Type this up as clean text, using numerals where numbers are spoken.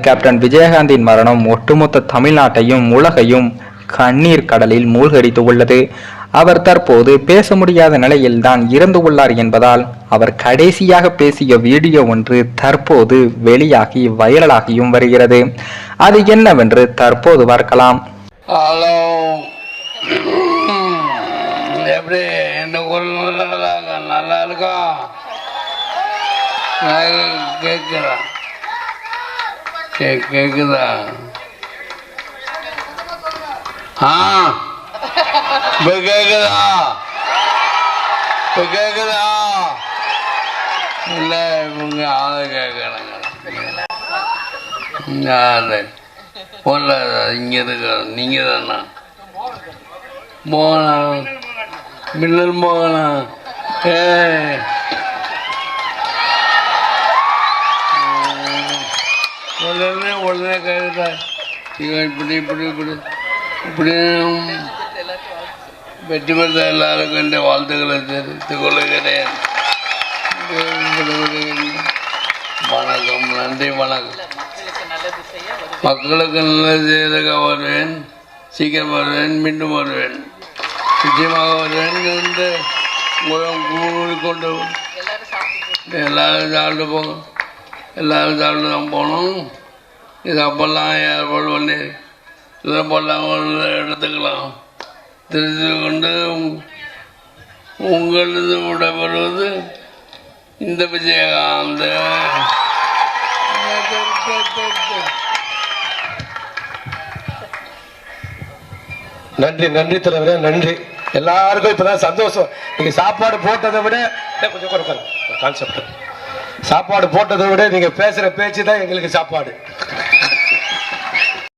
Captain விஜயகாந்தின் மரணம் ஒட்டுமொத்த தமிழ்நாட்டையும் உலகையும் கண்ணீர் கடலில் மூழ்கடித்து உள்ளது. அவர் தற்போது பேச முடியாத நிலையில்தான் இறந்து உள்ளார் என்பதால் அவர் கடைசியாக பேசிய வீடியோ ஒன்று தற்போது வெளியாகி வைரலாகியும் வருகிறது. அது என்னவென்று தற்போது பார்க்கலாம். ஹலோ, எப்படி என்ன நல்லா இருக்கா? கேக்குதா? கேக்குதா? இப்ப கேக்குதா? இல்ல இவங்க ஆளு கேட்கறாங்க. இங்க இருக்க நீங்க தானா? மோகனா, மின்னல் மோகனா. உடனே கேட்டா இப்படி இப்படி இப்படி இப்படி வெற்றி பெற்ற எல்லாருக்கும் என்ற வாழ்த்துக்களை தெரிவித்துக் கொள்கிறேன். வணக்கம், நன்றி, வணக்கம். மக்களுக்கு நல்லது செய்யறதுக்காக வருவேன், சீக்கிரம் வருவேன், மீண்டும் வருவேன், நிச்சயமாக வருவேன் என்று கூறிக்கொண்டு எல்லாரும் சாப்பிட்டு போங்க, எல்லாரும் சாப்பிட்டு தான் போகணும். இது அப்பெல்லாம் ஏற்பாடு பண்ணி இதை போடலாம் எடுத்துக்கலாம். தெரிந்து கொண்டு உங்களது விடப்படுவது இந்த விஜயகாந்த். நன்றி, நன்றி தலைவரே, நன்றி. எல்லாருக்கும் இப்பதான் சந்தோஷம். நீங்க சாப்பாடு போட்டதை விட கொஞ்சம் கான்செப்ட், சாப்பாடு போட்டதை விட நீங்க பேசுற பேச்சு தான் எங்களுக்கு சாப்பாடு.